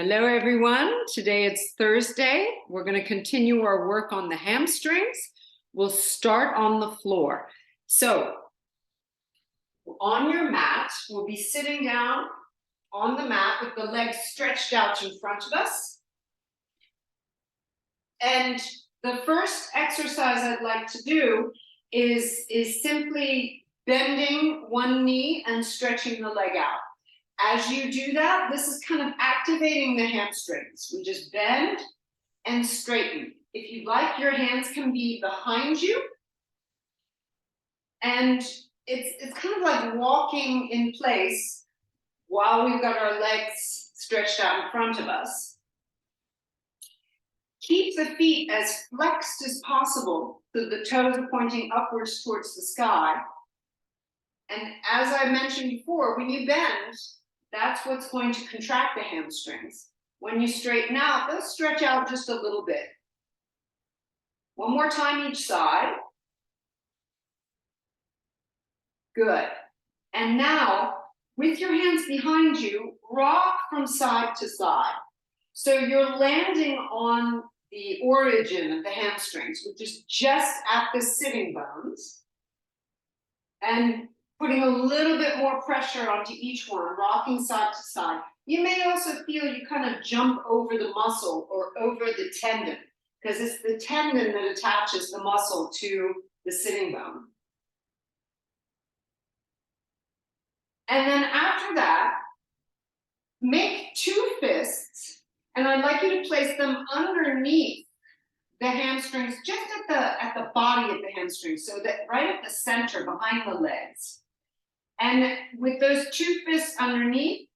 Hello, everyone. Today it's Thursday. We're going to continue our work on the hamstrings. We'll start on the floor. So on your mat, we'll be sitting down on the mat with the legs stretched out in front of us. And the first exercise I'd like to do is simply bending one knee and stretching the leg out. As you do that, this is kind of activating the hamstrings. We just bend and straighten. If you like, your hands can be behind you. And it's kind of like walking in place while we've got our legs stretched out in front of us. Keep the feet as flexed as possible so the toes are pointing upwards towards the sky. And as I mentioned before, when you bend, that's what's going to contract the hamstrings. When you straighten out, they'll stretch out just a little bit. One more time each side. Good. And now, with your hands behind you, rock from side to side. So you're landing on the origin of the hamstrings, which is just at the sitting bones. And putting a little bit more pressure onto each one, rocking side to side. You may also feel you kind of jump over the muscle or over the tendon, because it's the tendon that attaches the muscle to the sitting bone. And then after that, make two fists, and I'd like you to place them underneath the hamstrings, just at the body of the hamstrings, so that right at the center, behind the legs. And with those two fists underneath,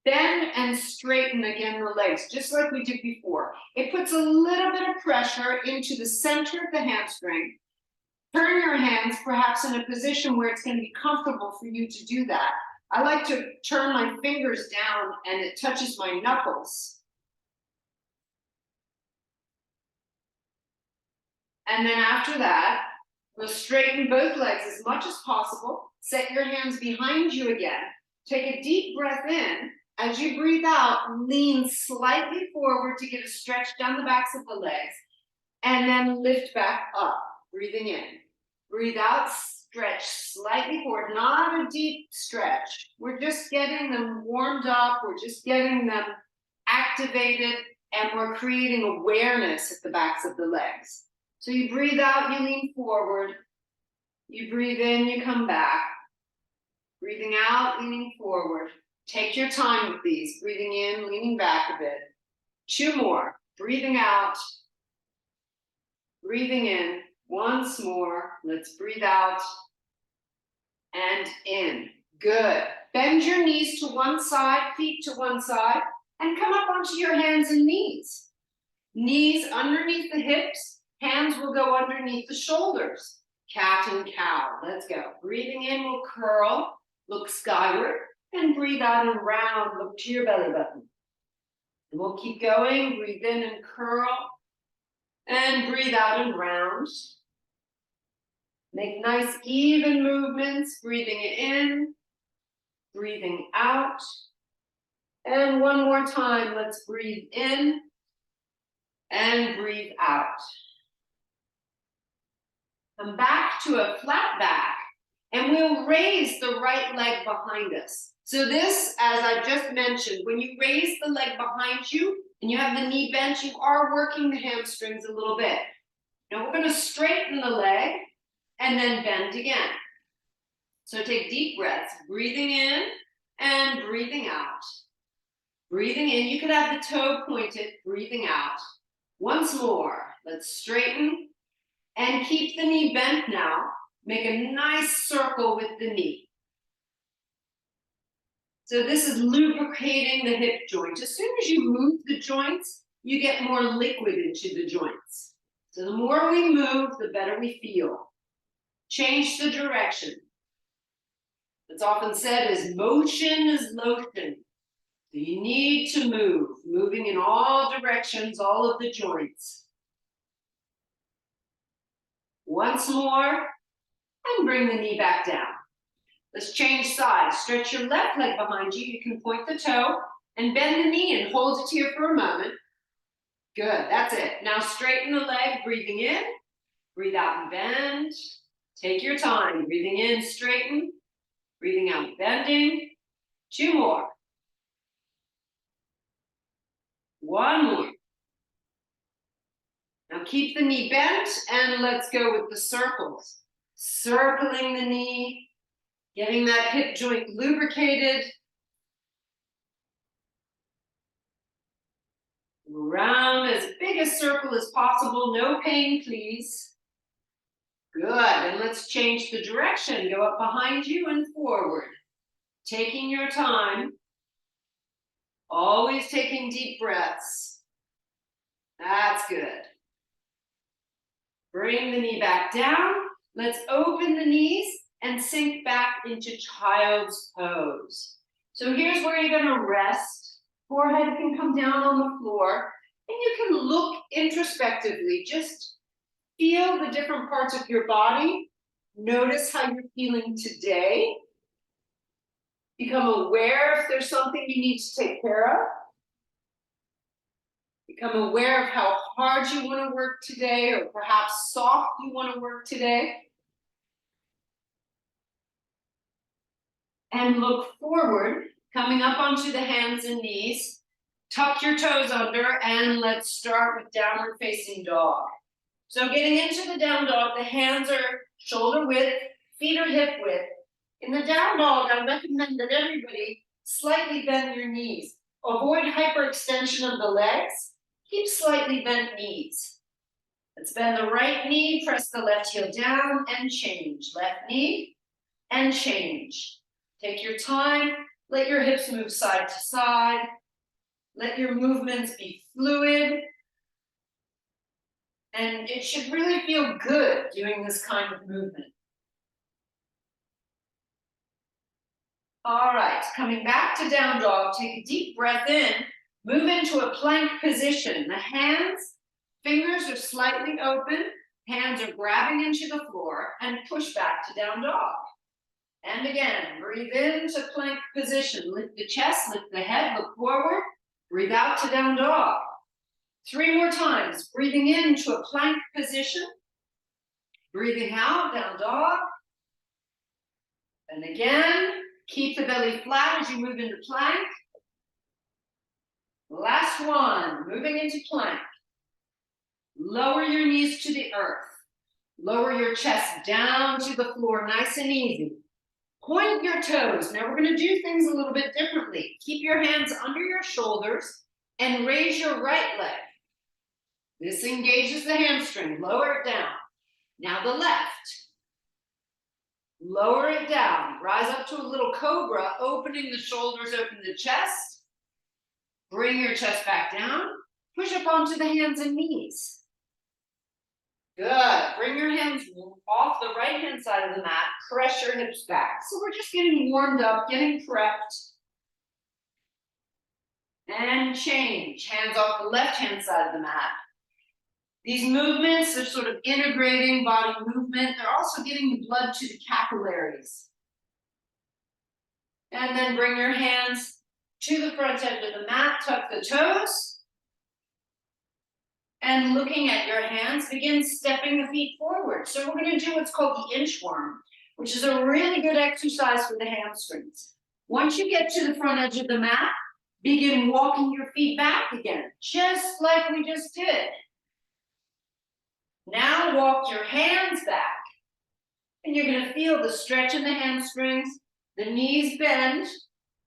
bend and straighten again the legs, just like we did before. It puts a little bit of pressure into the center of the hamstring. Turn your hands perhaps in a position where it's going to be comfortable for you to do that. I like to turn my fingers down and it touches my knuckles. And then after that, we'll straighten both legs as much as possible. Set your hands behind you again. Take a deep breath in. As you breathe out, lean slightly forward to get a stretch down the backs of the legs. And then lift back up, breathing in. Breathe out, stretch slightly forward. Not a deep stretch. We're just getting them warmed up. We're just getting them activated. And we're creating awareness at the backs of the legs. So you breathe out, you lean forward. You breathe in, you come back. Breathing out, leaning forward. Take your time with these. Breathing in, leaning back a bit. Two more. Breathing out. Breathing in. Once more. Let's breathe out. And in. Good. Bend your knees to one side, feet to one side, and come up onto your hands and knees. Knees underneath the hips. Hands will go underneath the shoulders. Cat and cow. Let's go. Breathing in, we'll curl, look skyward, and breathe out and round, look to your belly button. And we'll keep going. Breathe in and curl, and breathe out and round. Make nice even movements. Breathing in, breathing out. And one more time. Let's breathe in and breathe out. Come back to a flat back, and we'll raise the right leg behind us. So this, as I just mentioned, when you raise the leg behind you and you have the knee bent, you are working the hamstrings a little bit. Now we're going to straighten the leg and then bend again. So take deep breaths, breathing in and breathing out. Breathing in, you could have the toe pointed, breathing out. Once more, let's straighten. And keep the knee bent now. Make a nice circle with the knee. So this is lubricating the hip joint. As soon as you move the joints, you get more liquid into the joints. So the more we move, the better we feel. Change the direction. It's often said is motion is lotion. So you need to move, moving in all directions, all of the joints. Once more, and bring the knee back down. Let's change sides. Stretch your left leg behind you. You can point the toe And bend the knee and hold it here for a moment. Good, that's it. Now straighten the leg, breathing in, breathe out and bend. Take your time, breathing in, straighten, breathing out, bending. 2 more. 1 more. Now keep the knee bent and let's go with the circles. Circling the knee, getting that hip joint lubricated. Round as big a circle as possible, no pain, please. Good, and let's change the direction. Go up behind you and forward. Taking your time. Always taking deep breaths. That's good. Bring the knee back down. Let's open the knees and sink back into child's pose. So here's where you're going to rest. Forehead can come down on the floor. And you can look introspectively. Just feel the different parts of your body. Notice how you're feeling today. Become aware if there's something you need to take care of. Become aware of how hard you want to work today, or perhaps soft you want to work today. And look forward, coming up onto the hands and knees. Tuck your toes under, and let's start with downward facing dog. So getting into the down dog, the hands are shoulder width, feet are hip width. In the down dog, I recommend that everybody slightly bend your knees. Avoid hyperextension of the legs. Keep slightly bent knees. Let's bend the right knee, press the left heel down, and change. Left knee, and change. Take your time. Let your hips move side to side. Let your movements be fluid. And it should really feel good doing this kind of movement. All right, coming back to down dog, take a deep breath in, move into a plank position. The hands, fingers are slightly open, hands are grabbing into the floor, and push back to down dog. And again, breathe into plank position. Lift the chest, lift the head, look forward. Breathe out to down dog. 3 more times. Breathing into a plank position. Breathing out, down dog. And again, keep the belly flat as you move into plank. Last one, moving into plank. Lower your knees to the earth. Lower your chest down to the floor, nice and easy. Point your toes. Now we're going to do things a little bit differently. Keep your hands under your shoulders and raise your right leg. This engages the hamstring. Lower it down. Now the left. Lower it down. Rise up to a little cobra, opening the shoulders, open the chest. Bring your chest back down. Push up onto the hands and knees. Good. Bring your hands off the right-hand side of the mat. Press your hips back. So we're just getting warmed up, getting prepped. And change. Hands off the left-hand side of the mat. These movements are sort of integrating body movement. They're also getting the blood to the capillaries. And then bring your hands to the front edge of the mat. Tuck the toes. And looking at your hands, begin stepping the feet forward. So we're going to do what's called the inchworm, which is a really good exercise for the hamstrings. Once you get to the front edge of the mat, begin walking your feet back again, just like we just did. Now walk your hands back. And you're going to feel the stretch in the hamstrings, the knees bend.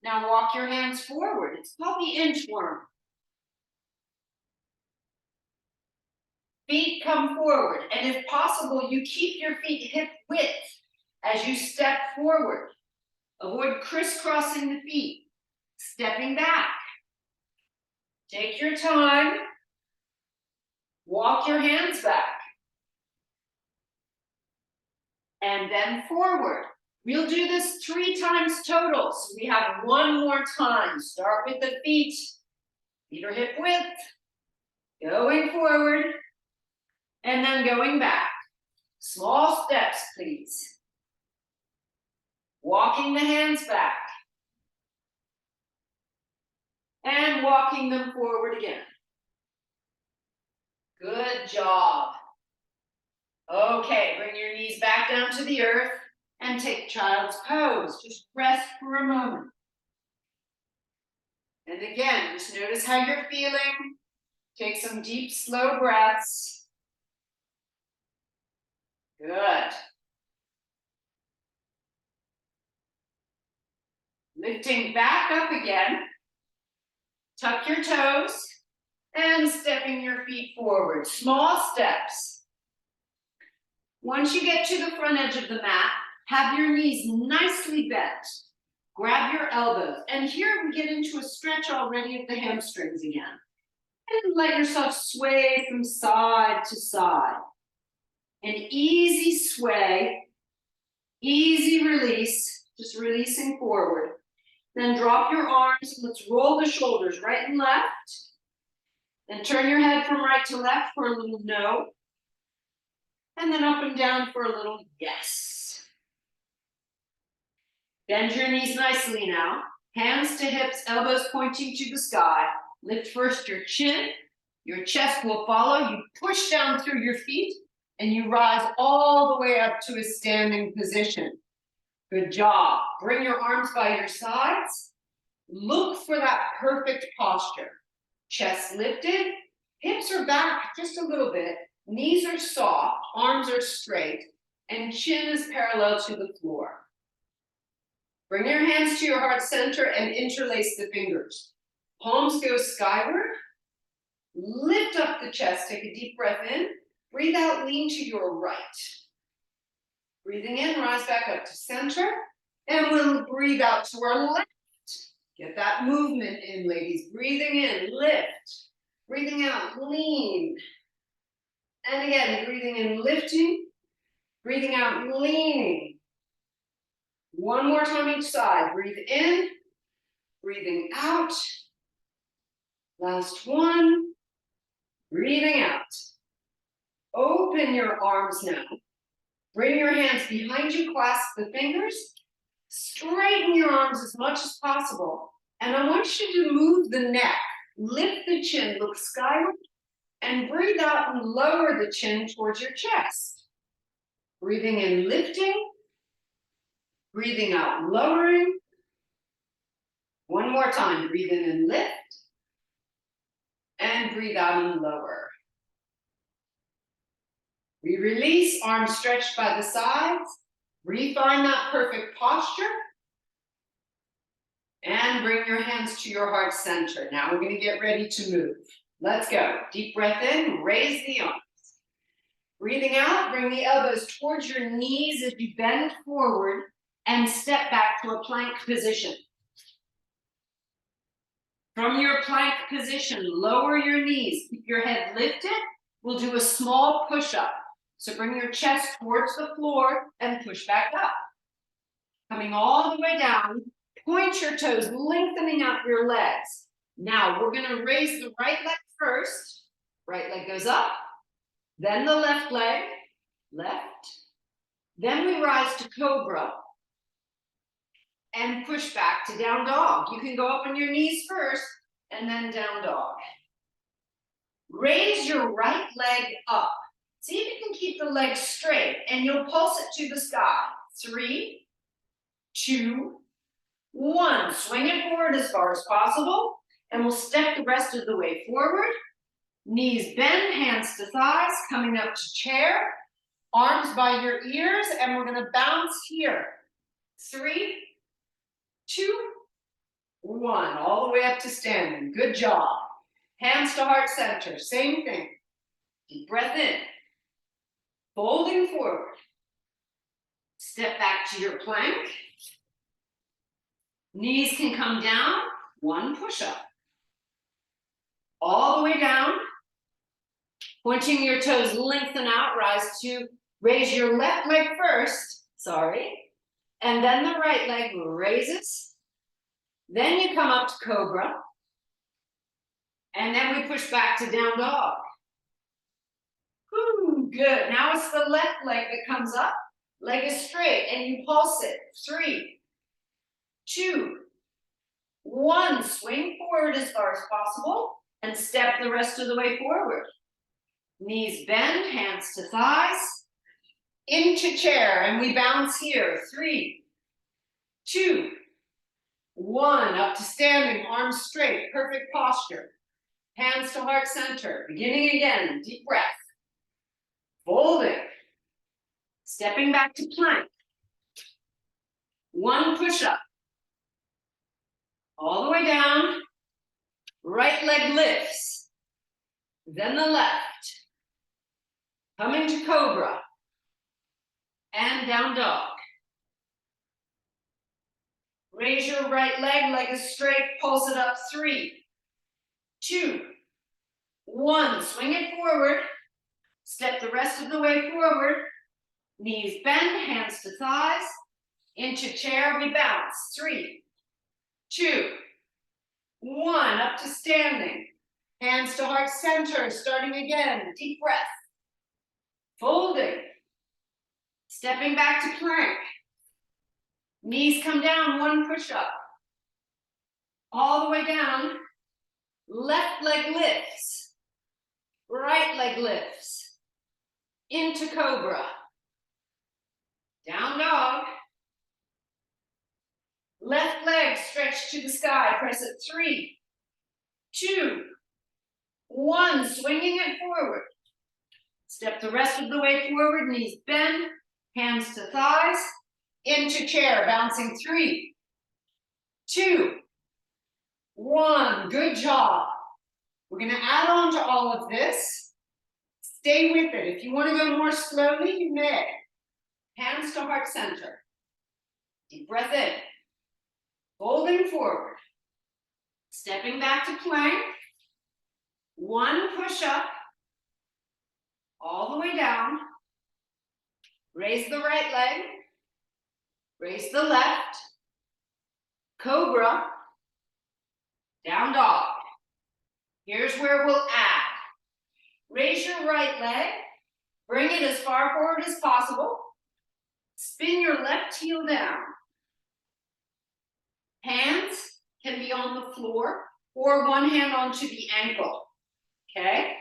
Now walk your hands forward. It's called the inchworm. Feet come forward, and if possible, you keep your feet hip width as you step forward. Avoid crisscrossing the feet, stepping back. Take your time. Walk your hands back. And then forward. We'll do this 3 times total, so we have 1 more time. Start with the feet. Feet are hip width. Going forward. And then going back. Small steps, please. Walking the hands back. and walking them forward again. Good job. Okay, bring your knees back down to the earth and take child's pose. Just rest for a moment. And again, just notice how you're feeling. Take some deep, slow breaths. Good. Lifting back up again. Tuck your toes and stepping your feet forward. Small steps. Once you get to the front edge of the mat, have your knees nicely bent. Grab your elbows. And here we get into a stretch already of the hamstrings again. And let yourself sway from side to side. An easy sway, easy release, just releasing forward. Then drop your arms and let's roll the shoulders right and left. Then turn your head from right to left for a little no. And then up and down for a little yes. Bend your knees nicely now. Hands to hips, elbows pointing to the sky. Lift first your chin. Your chest will follow. You push down through your feet and you rise all the way up to a standing position. Good job. Bring your arms by your sides. Look for that perfect posture. Chest lifted, hips are back just a little bit, knees are soft, arms are straight, and chin is parallel to the floor. Bring your hands to your heart center and interlace the fingers. Palms go skyward. Lift up the chest, take a deep breath in. Breathe out, lean to your right. Breathing in, rise back up to center. And we'll breathe out to our left. Get that movement in, ladies. Breathing in, lift. Breathing out, lean. And again, breathing in, lifting. Breathing out, leaning. One more time each side. Breathe in. Breathing out. Last one. Breathing out. Open your arms now. Bring your hands behind you, clasp the fingers. Straighten your arms as much as possible. And I want you to move the neck. Lift the chin, look skyward, and breathe out and lower the chin towards your chest. Breathing in, lifting. Breathing out, lowering. One more time. Breathe in and lift. And breathe out and lower. We release, arms stretched by the sides. Refine that perfect posture. And bring your hands to your heart center. Now we're going to get ready to move. Let's go. Deep breath in, raise the arms. Breathing out, bring the elbows towards your knees as you bend forward and step back to a plank position. From your plank position, lower your knees. Keep your head lifted. We'll do a small push-up. So bring your chest towards the floor and push back up. Coming all the way down, point your toes, lengthening out your legs. Now we're gonna raise the right leg first. Right leg goes up, then the left leg, left. Then we rise to cobra and push back to down dog. You can go up on your knees first and then down dog. Raise your right leg up. See if you can keep the leg straight and you'll pulse it to the sky. 3, 2, 1. Swing it forward as far as possible and we'll step the rest of the way forward. Knees bend, hands to thighs, coming up to chair. Arms by your ears and we're gonna bounce here. 3, 2, 1. All the way up to standing. Good job. Hands to heart center. Same thing. Deep breath in. Folding forward. Step back to your plank. Knees can come down. 1 push-up. All the way down. Pointing your toes, lengthen out. Rise to raise your left leg first. Sorry. And then the right leg raises. Then you come up to cobra. And then we push back to down dog. Good. Now it's the left leg that comes up. Leg is straight and you pulse it. 3, 2, 1. Swing forward as far as possible and step the rest of the way forward. Knees bend, hands to thighs, into chair, and we bounce here. 3, 2, 1, up to standing, arms straight, perfect posture. Hands to heart center, beginning again, deep breath. Folding, stepping back to plank. 1 push-up. All the way down, right leg lifts, then the left. Coming to cobra, and down dog. Raise your right leg is straight, pulse it up. 3, 2, 1, swing it forward, step the rest of the way forward, knees bend, hands to thighs, into chair, we bounce. 3, 2, 1, up to standing, hands to heart center, starting again, deep breath, folding, stepping back to plank, knees come down, 1 push-up, all the way down, left leg lifts, right leg lifts, into cobra, down dog, left leg stretched to the sky, press it. 3, 2, 1, swinging it forward. Step the rest of the way forward, knees bend, hands to thighs, into chair, bouncing. 3, 2, 1, good job. We're gonna add on to all of this. Stay with it. If you wanna go more slowly, you may. Hands to heart center. Deep breath in. Folding forward. Stepping back to plank. 1 push-up. All the way down. Raise the right leg. Raise the left. Cobra. Down dog. Here's where we'll add. Raise your right leg. Bring it as far forward as possible. Spin your left heel down. Hands can be on the floor or one hand onto the ankle. Okay?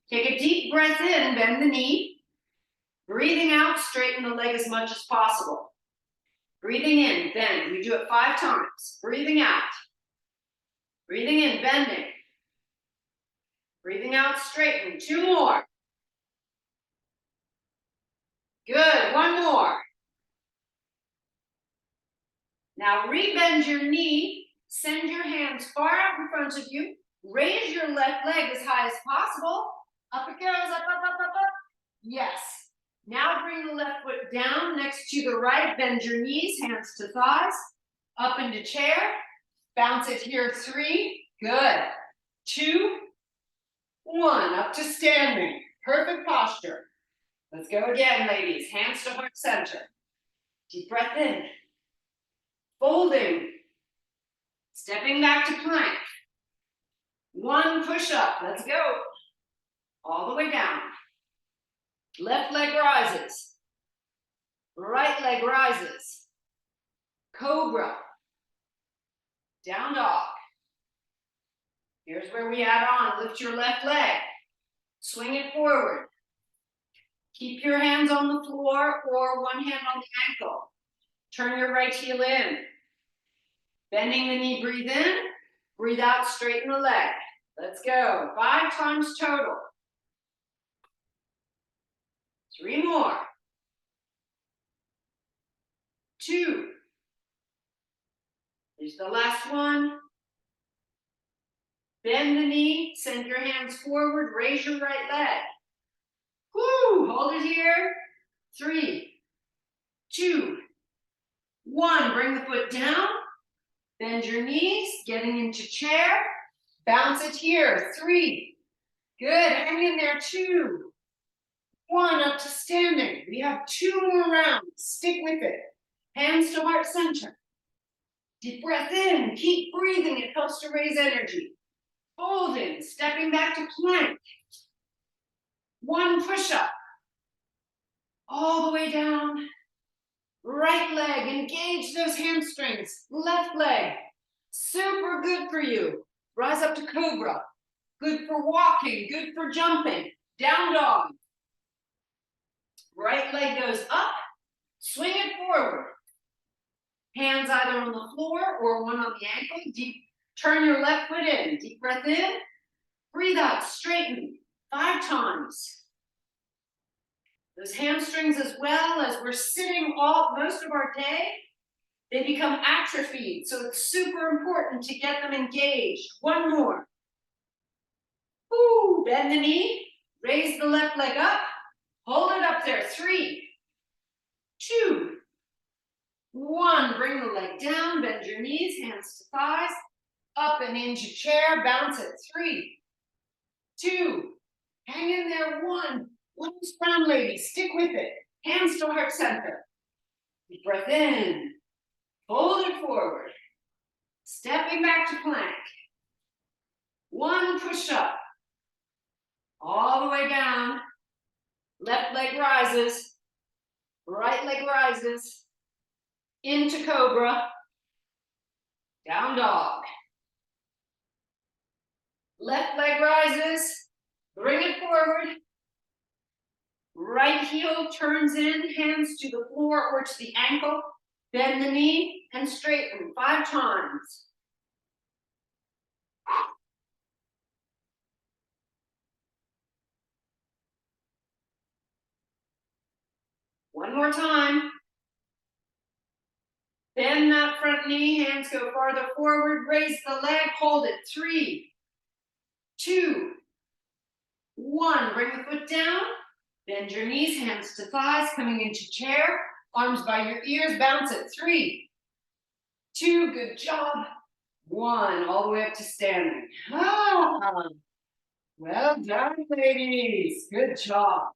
Take a deep breath in, bend the knee. Breathing out, straighten the leg as much as possible. Breathing in, bend. We do it 5 times. Breathing out. Breathing in, bending. Breathing out, straighten. 2 more. Good, 1 more. Now rebend your knee, send your hands far out in front of you, raise your left leg as high as possible. Up it goes, up, up, up, up, up. Yes. Now bring the left foot down next to the right, bend your knees, hands to thighs, up into chair, bounce it here. 3, good. 2, 1, up to standing, perfect posture. Let's go again, ladies, hands to heart center. Deep breath in. Folding, stepping back to plank. 1 push-up, let's go. All the way down. Left leg rises. Right leg rises. Cobra. Down dog. Here's where we add on. Lift your left leg. Swing it forward. Keep your hands on the floor or one hand on the ankle. Turn your right heel in. Bending the knee, breathe in. Breathe out, straighten the leg. Let's go. 5 times total. 3 more. 2. Here's the last one. Bend the knee, send your hands forward, raise your right leg. Woo, hold it here. 3, 2, 1. Bring the foot down. Bend your knees, getting into chair. Bounce it here. 3. Good, hang in there. 2, 1, up to standing. We have 2 more rounds. Stick with it. Hands to heart center. Deep breath in. Keep breathing. It helps to raise energy. Folding, stepping back to plank. 1 push-up. All the way down. Right leg, engage those hamstrings. Left leg, super good for you. Rise up to cobra. Good for walking, good for jumping. Down dog. Right leg goes up, swing it forward. Hands either on the floor or one on the ankle. Deep, turn your left foot in. Deep breath in. Breathe out, straighten 5 times. Those hamstrings, as well as we're sitting most of our day, they become atrophied. So it's super important to get them engaged. One more. Woo, bend the knee, raise the left leg up, hold it up there. 3, 2, 1. Bring the leg down, bend your knees, hands to thighs, up and into chair, bounce it. 3, 2, hang in there. 1. Last round, ladies, stick with it. Hands to heart center. Deep breath in, fold it forward. Stepping back to plank. 1 push up. All the way down. Left leg rises. Right leg rises. Into cobra. Down dog. Left leg rises. Bring it forward. Right heel turns in, hands to the floor or to the ankle. Bend the knee and straighten 5 times. One more time. Bend that front knee, hands go farther forward, raise the leg, hold it. 3, 2, 1. Bring the foot down, bend your knees, hands to thighs, coming into chair, arms by your ears, bounce it. 3, 2, good job. 1, all the way up to standing. Well done, ladies. Good job.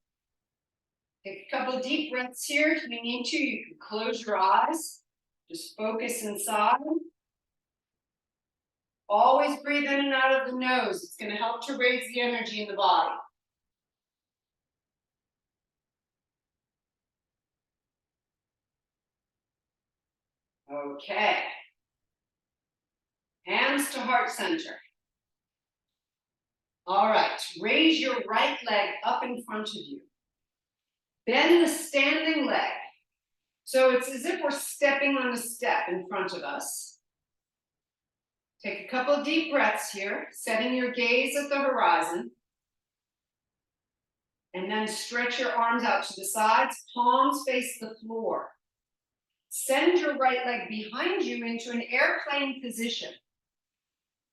Take a couple of deep breaths here. If you need to, you can close your eyes. Just focus inside. Always breathe in and out of the nose. It's going to help to raise the energy in the body. Okay. Hands to heart center. All right. Raise your right leg up in front of you. Bend the standing leg. So it's as if we're stepping on a step in front of us. Take a couple of deep breaths here, setting your gaze at the horizon. And then stretch your arms out to the sides, palms face the floor. Send your right leg behind you into an airplane position.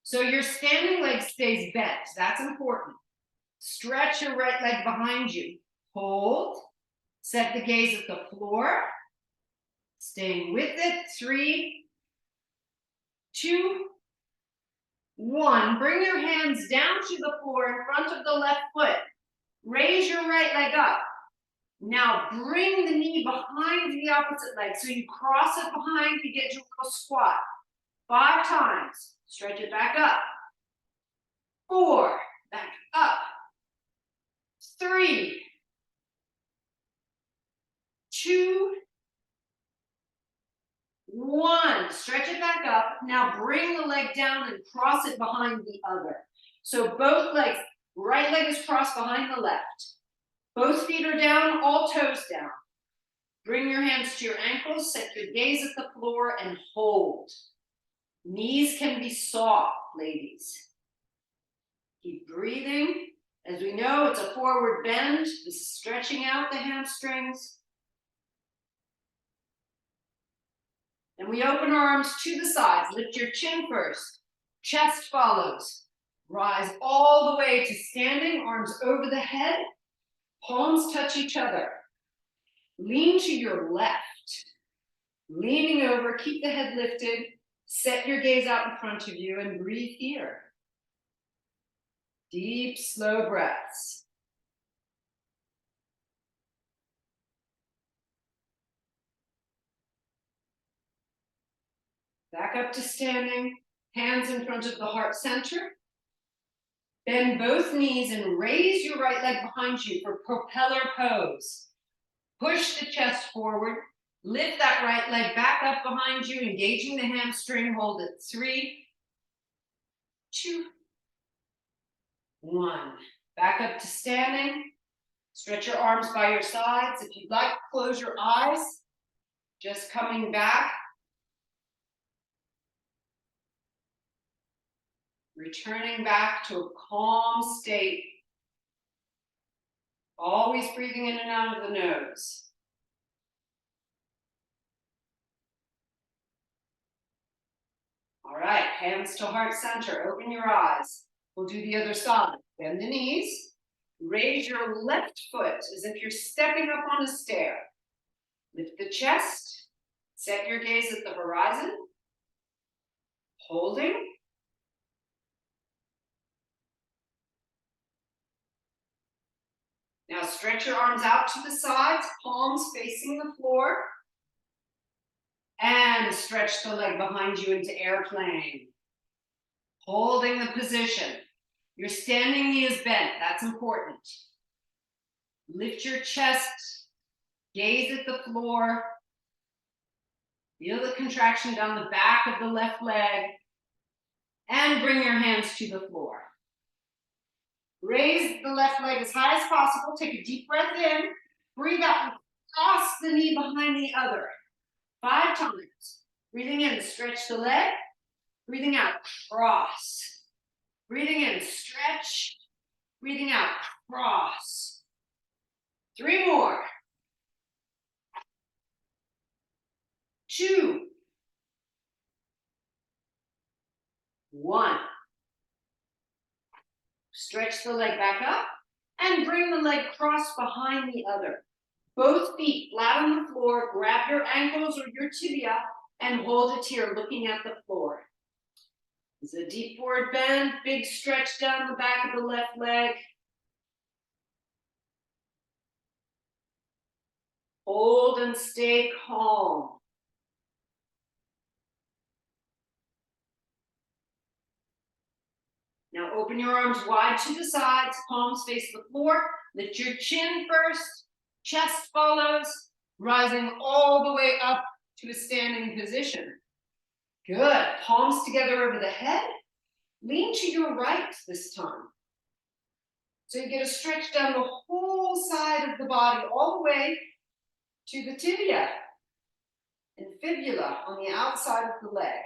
So your standing leg stays bent. That's important. Stretch your right leg behind you. Hold. Set the gaze at the floor. Staying with it. 3, 2, 1. Bring your hands down to the floor in front of the left foot. Raise your right leg up. Now bring the knee behind the opposite leg. So you cross it behind, you get to a little squat. 5 times. Stretch it back up. 4, back up. 3, 2, 1. Stretch it back up. Now bring the leg down and cross it behind the other. So both legs, right leg is crossed behind the left. Both feet are down, all toes down. Bring your hands to your ankles, set your gaze at the floor, and hold. Knees can be soft, ladies. Keep breathing. As we know, it's a forward bend. This is stretching out the hamstrings. And we open our arms to the sides. Lift your chin first. Chest follows. Rise all the way to standing, arms over the head. Palms touch each other. Lean to your left. Leaning over, keep the head lifted. Set your gaze out in front of you and breathe here. Deep, slow breaths. Back up to standing, hands in front of the heart center. Bend both knees and raise your right leg behind you for propeller pose. Push the chest forward. Lift that right leg back up behind you, engaging the hamstring. Hold it. 3, 2, 1. Back up to standing. Stretch your arms by your sides. If you'd like, close your eyes. Just coming back. Returning back to a calm state. Always breathing in and out of the nose. All right, hands to heart center. Open your eyes. We'll do the other side. Bend the knees. Raise your left foot as if you're stepping up on a stair. Lift the chest. Set your gaze at the horizon. Holding. Now stretch your arms out to the sides, palms facing the floor. And stretch the leg behind you into airplane. Holding the position. Your standing knee is bent. That's important. Lift your chest. Gaze at the floor. Feel the contraction down the back of the left leg. And bring your hands to the floor. Raise the left leg as high as possible. Take a deep breath in. Breathe out and cross the knee behind the other. 5 times. Breathing in, stretch the leg. Breathing out, cross. Breathing in, stretch. Breathing out, cross. 3 more. 2. 1. Stretch the leg back up and bring the leg cross behind the other. Both feet flat on the floor. Grab your ankles or your tibia and hold it here looking at the floor. It's a deep forward bend, big stretch down the back of the left leg. Hold and stay calm. Now open your arms wide to the sides, palms face the floor. Lift your chin first, chest follows, rising all the way up to a standing position. Good. Palms together over the head. Lean to your right this time. So you get a stretch down the whole side of the body, all the way to the tibia and fibula on the outside of the leg,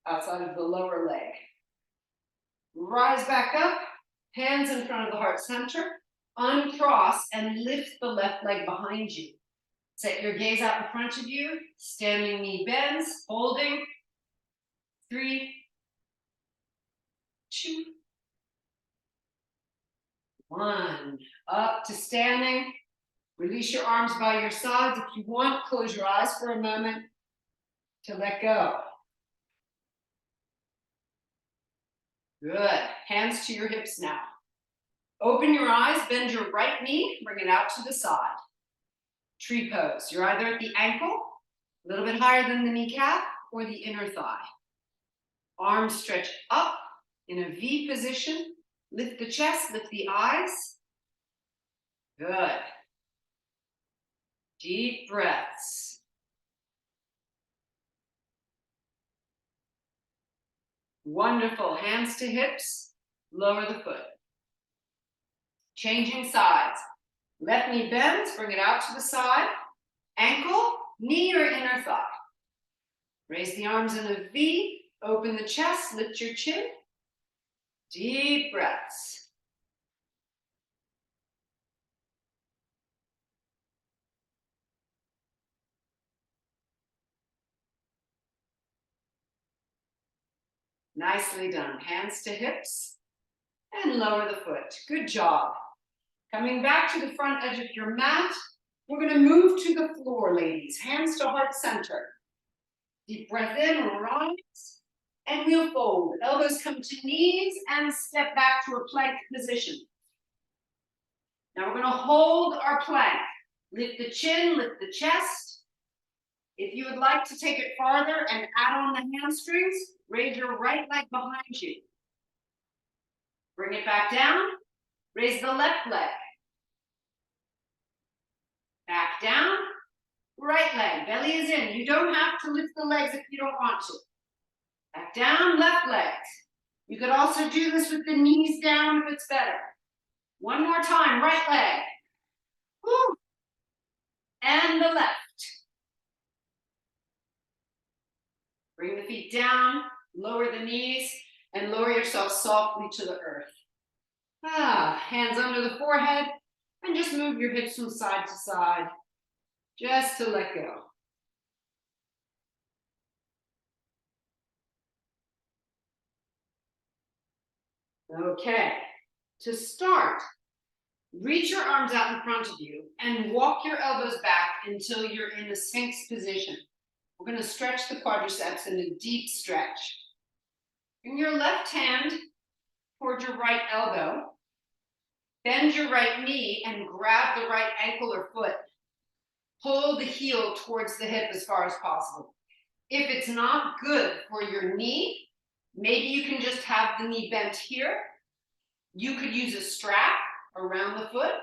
outside of the lower leg. Rise back up, hands in front of the heart center, uncross and lift the left leg behind you. Set your gaze out in front of you, standing knee bends, holding. 3, 2, 1. Up to standing. Release your arms by your sides. If you want, close your eyes for a moment to let go. Good. Hands to your hips now. Open your eyes, bend your right knee, bring it out to the side. Tree pose. You're either at the ankle, a little bit higher than the kneecap, or the inner thigh. Arms stretch up in a V position. Lift the chest, lift the eyes. Good. Deep breaths. Wonderful. Hands to hips. Lower the foot. Changing sides. Left knee bends. Bring it out to the side. Ankle, knee or inner thigh. Raise the arms in a V. Open the chest. Lift your chin. Deep breaths. Nicely done. Hands to hips and lower the foot. Good job. Coming back to the front edge of your mat, we're going to move to the floor, ladies. Hands to heart center. Deep breath in, rise, and we'll fold. Elbows come to knees and step back to a plank position. Now we're going to hold our plank. Lift the chin, lift the chest. If you would like to take it farther and add on the hamstrings, raise your right leg behind you. Bring it back down. Raise the left leg. Back down. Right leg. Belly is in. You don't have to lift the legs if you don't want to. Back down. Left leg. You could also do this with the knees down if it's better. One more time, right leg. Woo. And the left. Bring the feet down, lower the knees, and lower yourself softly to the earth. Hands under the forehead, and just move your hips from side to side, just to let go. Okay, to start, reach your arms out in front of you and walk your elbows back until you're in a Sphinx position. We're going to stretch the quadriceps in a deep stretch. Bring your left hand toward your right elbow. Bend your right knee and grab the right ankle or foot. Pull the heel towards the hip as far as possible. If it's not good for your knee, maybe you can just have the knee bent here. You could use a strap around the foot,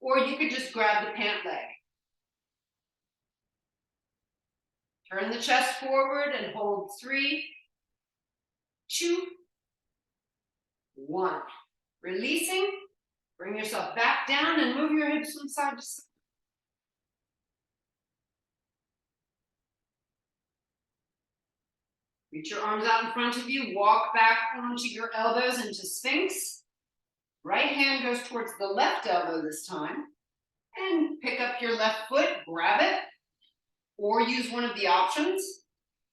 or you could just grab the pant leg. Turn the chest forward and hold 3, 2, 1. Releasing, bring yourself back down and move your hips from side to side. Reach your arms out in front of you, walk back onto your elbows into Sphinx. Right hand goes towards the left elbow this time. And pick up your left foot, grab it, or use one of the options.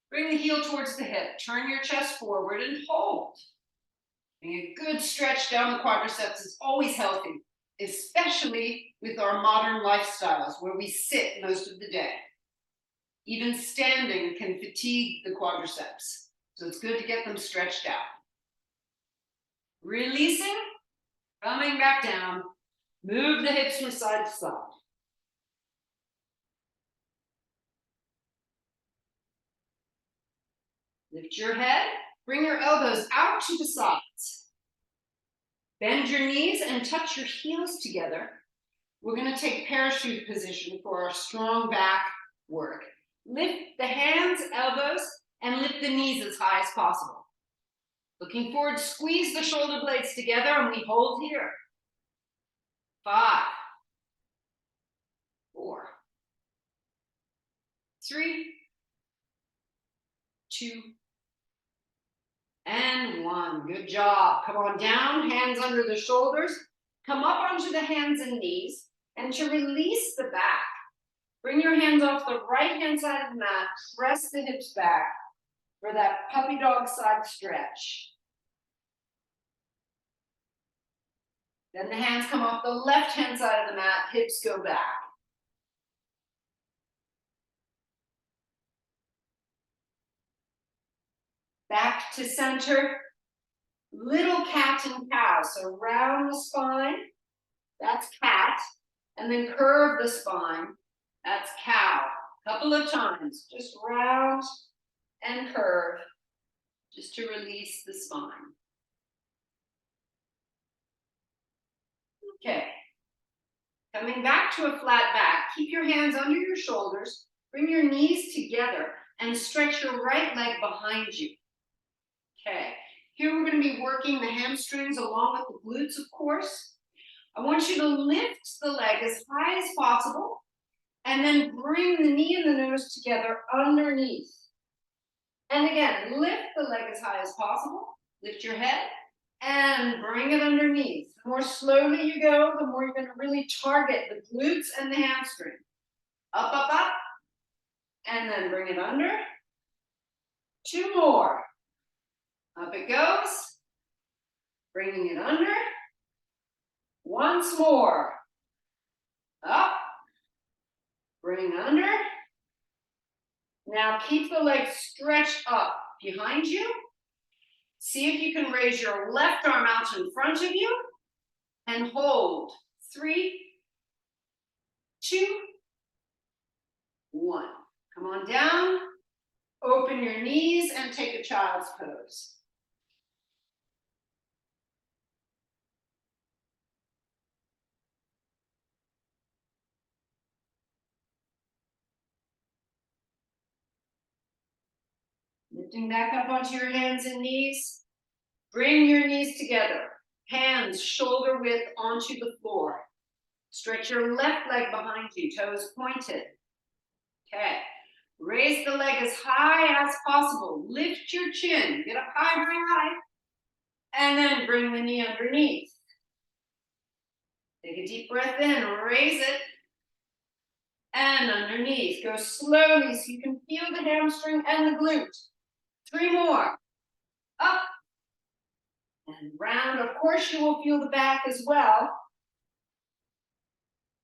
Bring the heel towards the hip, turn your chest forward and hold. A good stretch down the quadriceps is always healthy, especially with our modern lifestyles where we sit most of the day. Even standing can fatigue the quadriceps, so it's good to get them stretched out. Releasing, coming back down, move the hips from side to side. Lift your head, bring your elbows out to the sides. Bend your knees and touch your heels together. We're going to take parachute position for our strong back work. Lift the hands, elbows, and lift the knees as high as possible. Looking forward, squeeze the shoulder blades together and we hold here. 5, 4, 3, 2, and 1. Good job. Come on down, hands under the shoulders. Come up onto the hands and knees. And to release the back, bring your hands off the right-hand side of the mat. Press the hips back for that puppy dog side stretch. Then the hands come off the left-hand side of the mat. Hips go back. Back to center. Little cat and cow. So round the spine. That's cat. And then curve the spine. That's cow. Couple of times. Just round and curve. Just to release the spine. Okay. Coming back to a flat back. Keep your hands under your shoulders. Bring your knees together and stretch your right leg behind you. Okay. Here we're going to be working the hamstrings along with the glutes, of course. I want you to lift the leg as high as possible and then bring the knee and the nose together underneath. And again, lift the leg as high as possible. Lift your head and bring it underneath. The more slowly you go, the more you're going to really target the glutes and the hamstring. Up, up, up. And then bring it under. 2 more. Up it goes. Bringing it under. Once more. Up. Bring under. Now keep the legs stretched up behind you. See if you can raise your left arm out in front of you and hold. 3, 2, 1. Come on down. Open your knees and take a child's pose. Lifting back up onto your hands and knees. Bring your knees together, hands shoulder width onto the floor. Stretch your left leg behind you, toes pointed. Okay, raise the leg as high as possible. Lift your chin, get up high, high, high. And then bring the knee underneath. Take a deep breath in, raise it. And underneath, go slowly so you can feel the hamstring and the glute. 3 more, up and round. Of course, you will feel the back as well.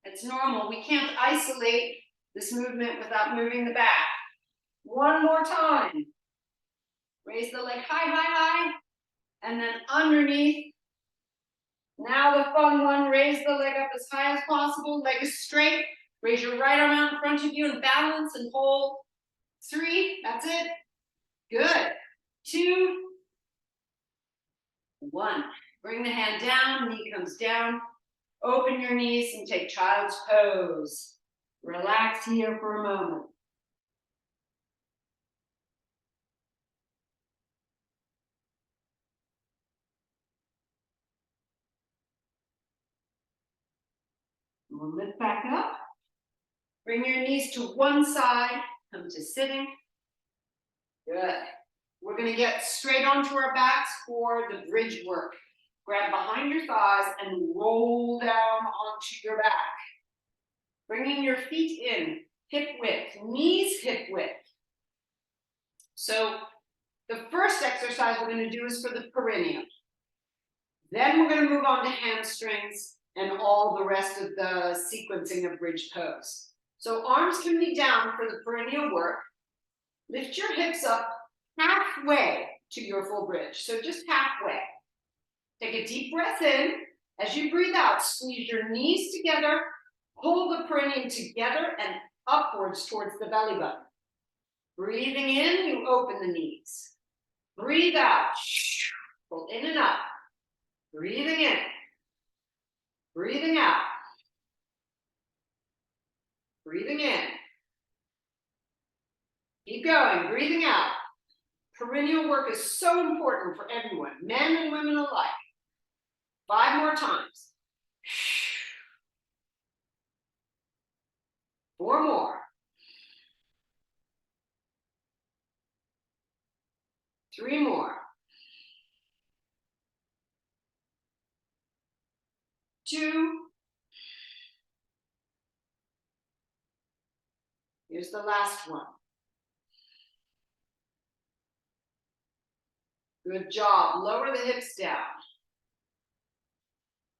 It's normal. We can't isolate this movement without moving the back. 1 more time. Raise the leg high, high, high. And then underneath. Now the fun one, raise the leg up as high as possible. Leg is straight. Raise your right arm out in front of you and balance and hold. 3, that's it. Good. 2, 1. Bring the hand down, knee comes down. Open your knees and take child's pose. Relax here for a moment. We'll lift back up. Bring your knees to one side. Come to sitting. Good. We're going to get straight onto our backs for the bridge work. Grab behind your thighs and roll down onto your back. Bringing your feet in, hip width, knees hip width. So the first exercise we're going to do is for the perineum. Then we're going to move on to hamstrings and all the rest of the sequencing of bridge pose. So arms can be down for the perineal work. Lift your hips up halfway to your full bridge. So just halfway. Take a deep breath in. As you breathe out, squeeze your knees together, pull the perineum together and upwards towards the belly button. Breathing in, you open the knees. Breathe out. Pull in and up. Breathing in. Breathing out. Breathing in. Keep going, breathing out. Perineal work is so important for everyone, men and women alike. 5 more times. 4 more. 3 more. 2. Here's the last one. Good job. Lower the hips down.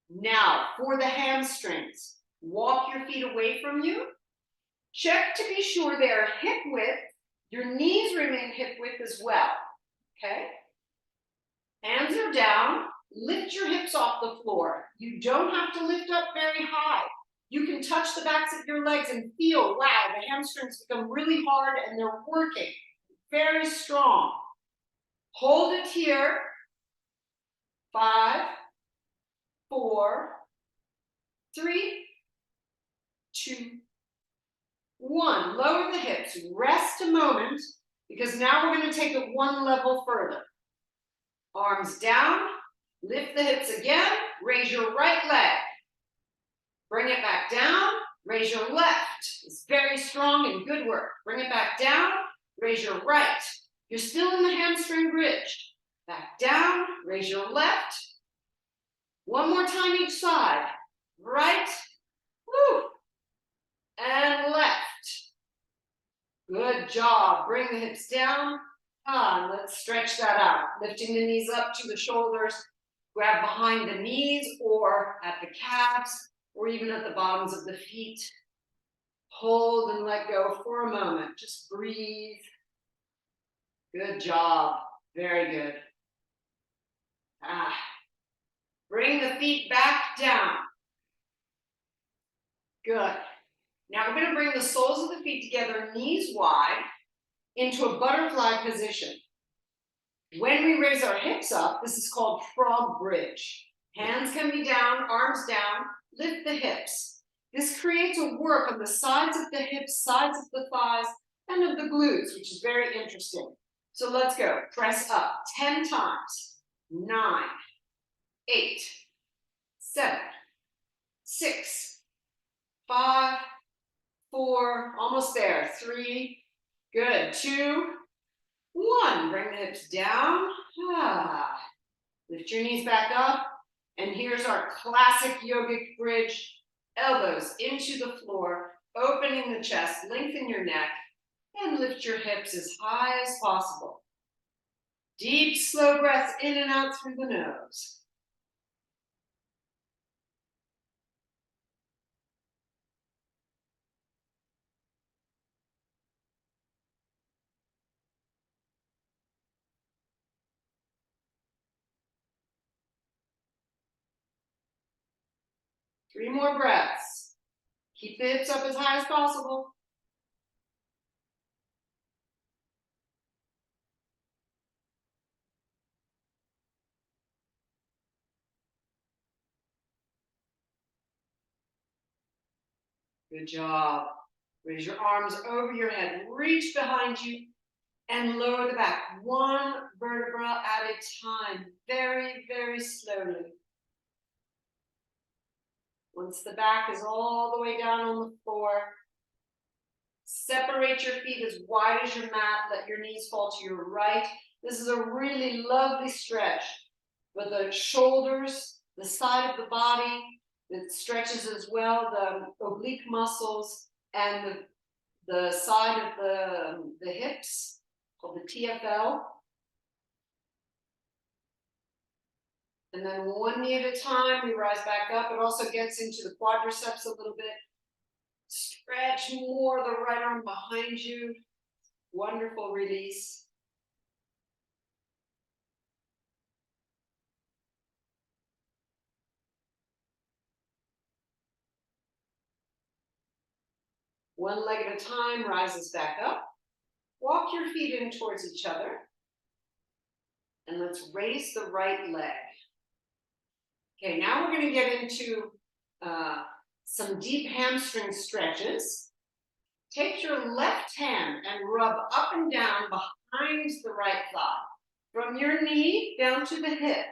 Now, for the hamstrings, walk your feet away from you. Check to be sure they are hip width. Your knees remain hip width as well. Okay? Hands are down. Lift your hips off the floor. You don't have to lift up very high. You can touch the backs of your legs and feel, wow, the hamstrings become really hard and they're working. Very strong. Hold it here. 5, 4, 3, 2, 1. Lower the hips. Rest a moment because now we're going to take it 1 level further. Arms down. Lift the hips again. Raise your right leg. Bring it back down. Raise your left. It's very strong and good work. Bring it back down. Raise your right. You're still in the hamstring bridge. Back down. Raise your left. 1 more time each side. Right. Woo. And left. Good job. Bring the hips down. Let's stretch that out. Lifting the knees up to the shoulders. Grab behind the knees or at the calves or even at the bottoms of the feet. Hold and let go for a moment. Just breathe. Good job. Very good. Bring the feet back down. Good. Now we're going to bring the soles of the feet together, knees wide, into a butterfly position. When we raise our hips up, this is called frog bridge. Hands can be down, arms down, lift the hips. This creates a work on the sides of the hips, sides of the thighs, and of the glutes, which is very interesting. So let's go. Press up 10 times. 9, 8, 7, 6, 5, 4, almost there, 3, good, 2, 1. Bring the hips down. Lift your knees back up. And here's our classic yogic bridge. Elbows into the floor, opening the chest, lengthen your neck, and lift your hips as high as possible. Deep, slow breaths in and out through the nose. Three more breaths. Keep the hips up as high as possible. Good job. Raise your arms over your head, reach behind you, and lower the back. One vertebra at a time, very, very slowly. Once the back is all the way down on the floor, separate your feet as wide as your mat. Let your knees fall to your right. This is a really lovely stretch with the shoulders, the side of the body. It stretches as well the oblique muscles and the side of the hips, called the TFL. And then one knee at a time, we rise back up. It also gets into the quadriceps a little bit. Stretch more the right arm behind you. Wonderful release. One leg at a time, rises back up. Walk your feet in towards each other. And let's raise the right leg. Okay, now we're going to get into some deep hamstring stretches. Take your left hand and rub up and down behind the right thigh. From your knee down to the hip.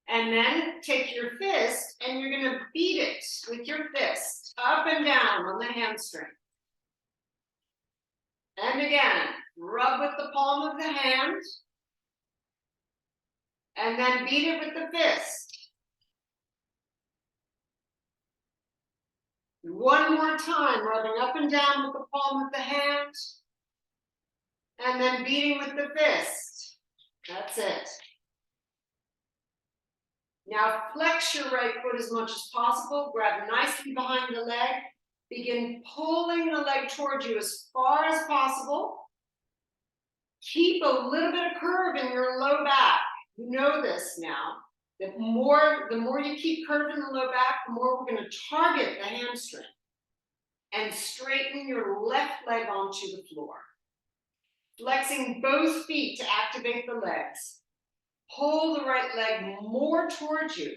And then take your fist and you're going to beat it with your fist up and down on the hamstring. And again, rub with the palm of the hand. And then beat it with the fist. One more time, rubbing up and down with the palm of the hand. And then beating with the fist. That's it. Now flex your right foot as much as possible. Grab nicely behind the leg. Begin pulling the leg towards you as far as possible. Keep a little bit of curve in your low back. You know this now. The more you keep curving the low back, the more we're going to target the hamstring. And straighten your left leg onto the floor. Flexing both feet to activate the legs. Pull the right leg more towards you.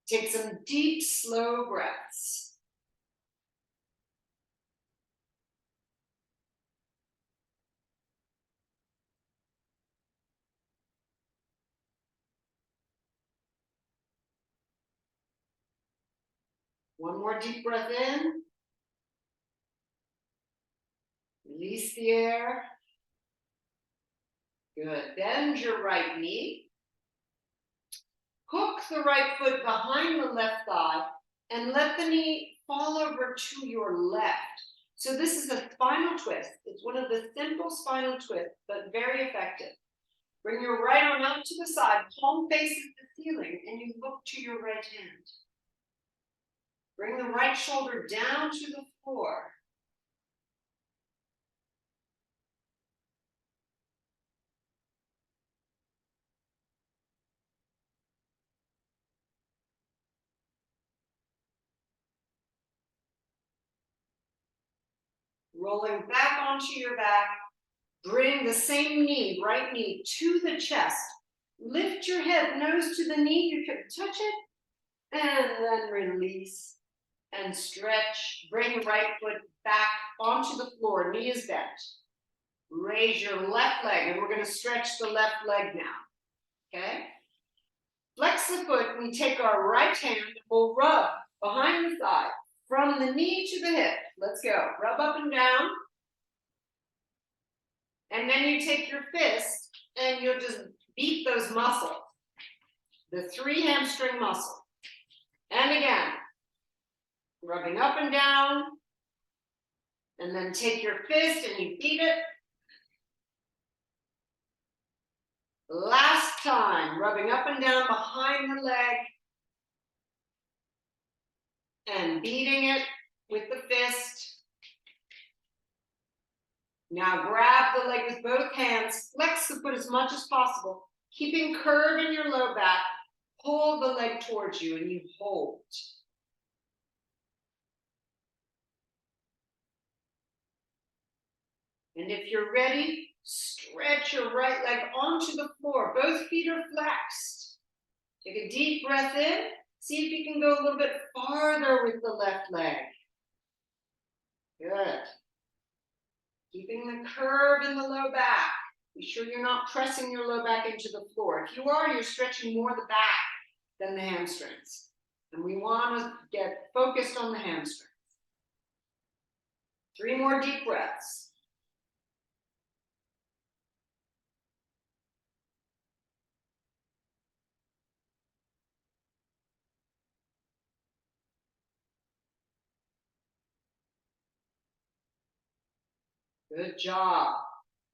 Take some deep, slow breaths. One more deep breath in. Release the air. Good. Bend your right knee. Hook the right foot behind the left thigh and let the knee fall over to your left. So this is a spinal twist. It's one of the simple spinal twists, but very effective. Bring your right arm out to the side, palm faces the ceiling, and you look to your right hand. Bring the right shoulder down to the floor. Rolling back onto your back. Bring the same knee, right knee, to the chest. Lift your head, nose to the knee. You can touch it. And then release and stretch. Bring the right foot back onto the floor. Knee is bent. Raise your left leg, and we're going to stretch the left leg now. Okay? Flex the foot, we take our right hand, and we'll rub behind the thigh, from the knee to the hip. Let's go. Rub up and down. And then you take your fist, and you'll just beat those muscles. The 3 hamstring muscles. And again, rubbing up and down. And then take your fist and you beat it. Last time, rubbing up and down behind the leg. And beating it with the fist. Now grab the leg with both hands. Flex the foot as much as possible. Keeping curve in your low back. Pull the leg towards you and you hold. And if you're ready, stretch your right leg onto the floor. Both feet are flexed. Take a deep breath in. See if you can go a little bit farther with the left leg. Good. Keeping the curve in the low back. Be sure you're not pressing your low back into the floor. If you are, you're stretching more the back than the hamstrings. And we want to get focused on the hamstrings. 3 more deep breaths. Good job.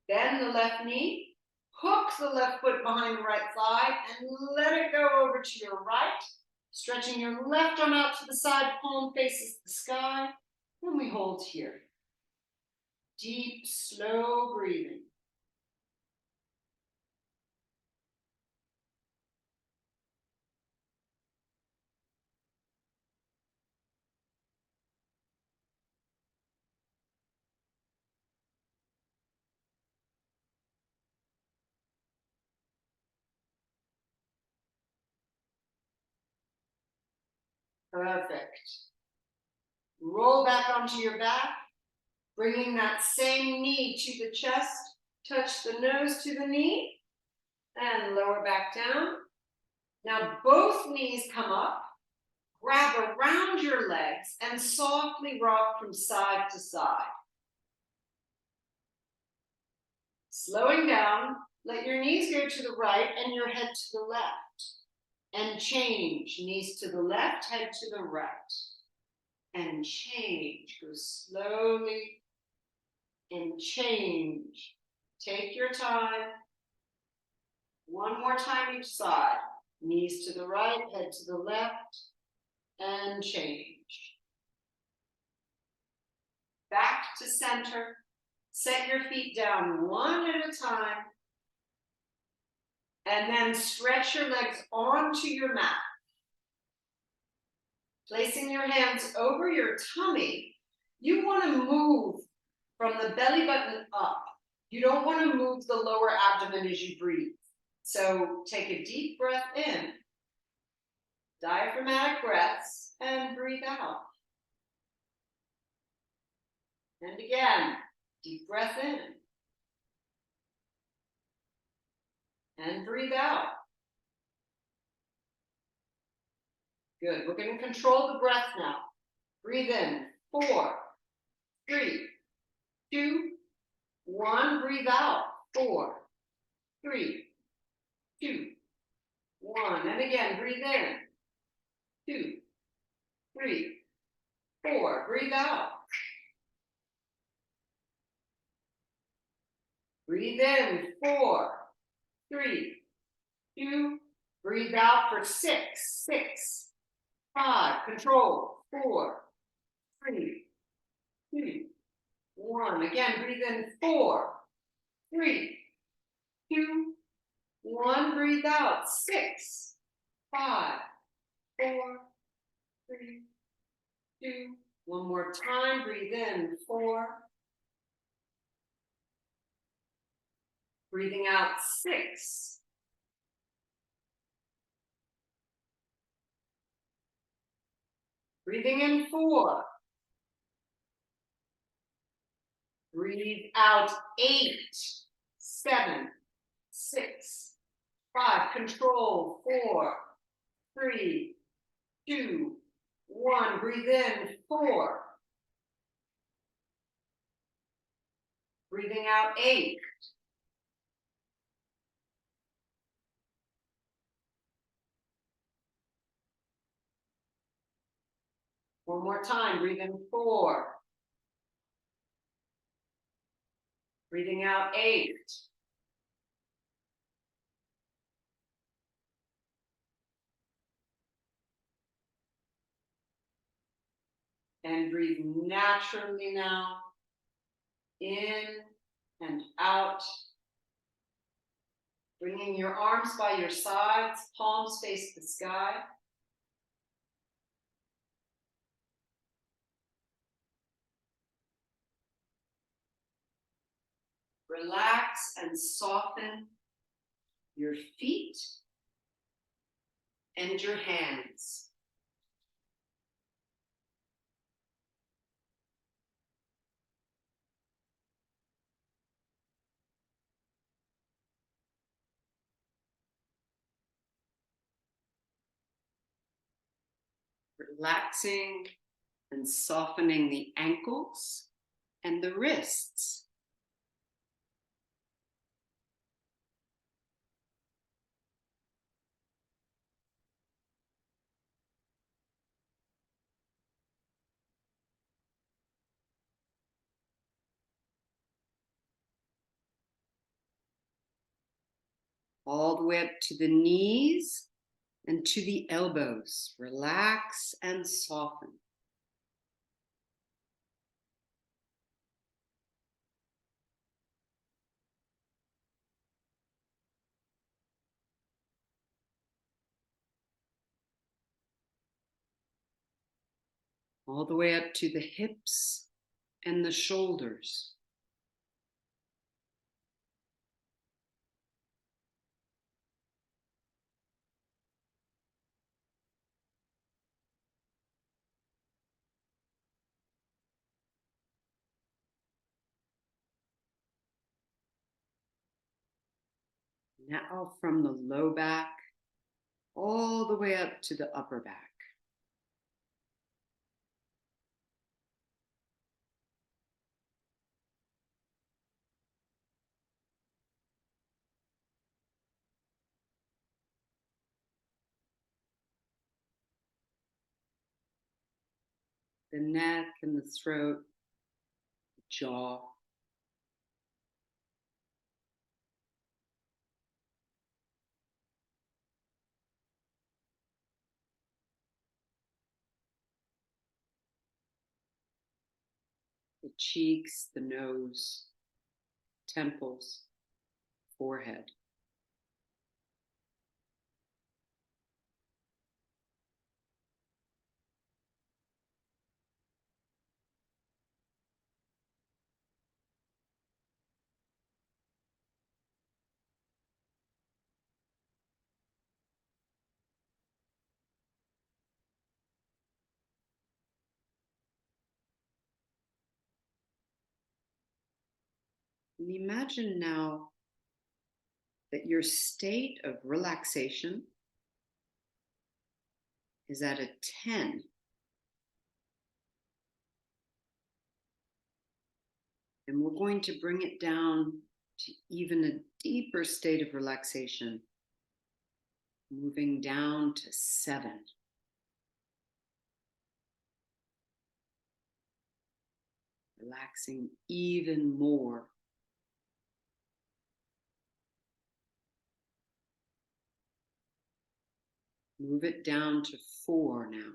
Bend the left knee, hook the left foot behind the right thigh, and let it go over to your right. Stretching your left arm out to the side, palm faces the sky. Then we hold here. Deep, slow breathing. Perfect. Roll back onto your back, bringing that same knee to the chest. Touch the nose to the knee and lower back down. Now both knees come up. Grab around your legs and softly rock from side to side. Slowing down, let your knees go to the right and your head to the left. And change, knees to the left, head to the right. And change, go slowly and change. Take your time. One more time each side. Knees to the right, head to the left, and change. Back to center. Set your feet down one at a time. And then stretch your legs onto your mat. Placing your hands over your tummy, you want to move from the belly button up. You don't want to move the lower abdomen as you breathe. So take a deep breath in, diaphragmatic breaths, and breathe out. And again, deep breath in. And breathe out. Good. We're going to control the breath now. Breathe in. 4, 3, 2, 1. Breathe out. 4, 3, 2, 1. And again, breathe in. 2, 3, 4. Breathe out. Breathe in. 4, 3, 2. Breathe out for 6, 6, 5. Control. 4, 3, 2, 1. Again, breathe in. 4, 3, 2, 1. Breathe out. 6, 5, 4, 3, 2. One more time. Breathe in. 4. Breathing out. 6. Breathing in. 4. Breathe out 8, 7, 6, 5. Control 4, 3, 2, 1. Breathe in 4. Breathing out 8. One more time. Breathe in 4. Breathing out 8. And breathe naturally now. In and out. Bringing your arms by your sides, palms face the sky. Relax and soften your feet and your hands. Relaxing and softening the ankles and the wrists. All the way up to the knees and to the elbows. Relax and soften. All the way up to the hips and the shoulders. Now from the low back, all the way up to the upper back. The neck and the throat, the jaw. The cheeks, the nose, temples, forehead. And imagine now that your state of relaxation is at a 10. And we're going to bring it down to even a deeper state of relaxation, moving down to 7. Relaxing even more. Move it down to 4 now.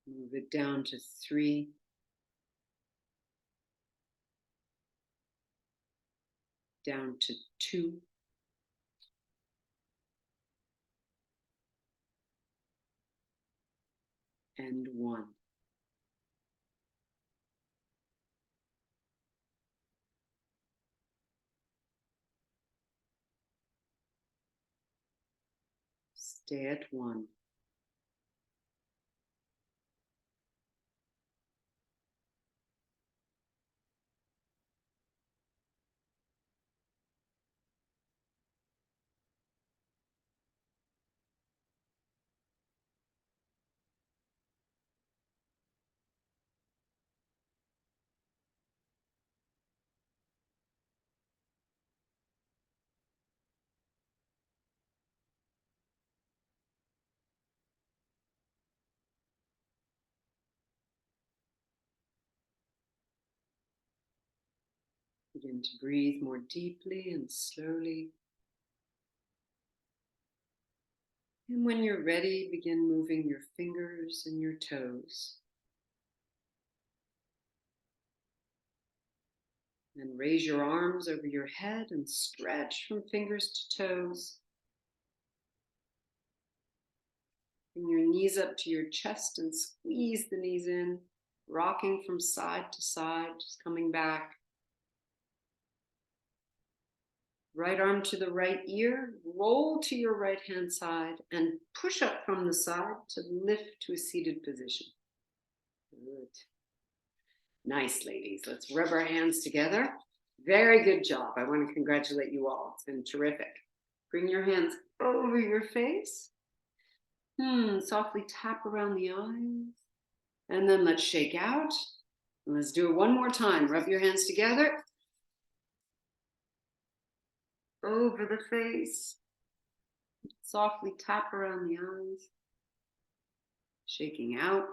Move it down to 3. Down to 2. And 1. Stay at 1. Begin to breathe more deeply and slowly. And when you're ready, begin moving your fingers and your toes. And raise your arms over your head and stretch from fingers to toes. Bring your knees up to your chest and squeeze the knees in, rocking from side to side, just coming back. Right arm to the right ear, roll to your right hand side and push up from the side to lift to a seated position. Good. Nice, ladies. Let's rub our hands together. Very good job. I want to congratulate you all. It's been terrific. Bring your hands over your face. Softly tap around the eyes. And then let's shake out. And let's do it one more time. Rub your hands together. Over the face. Softly tap around the eyes. Shaking out.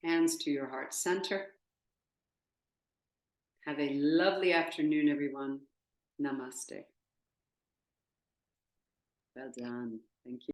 Hands to your heart center. Have a lovely afternoon, everyone. Namaste. Well done. Thank you.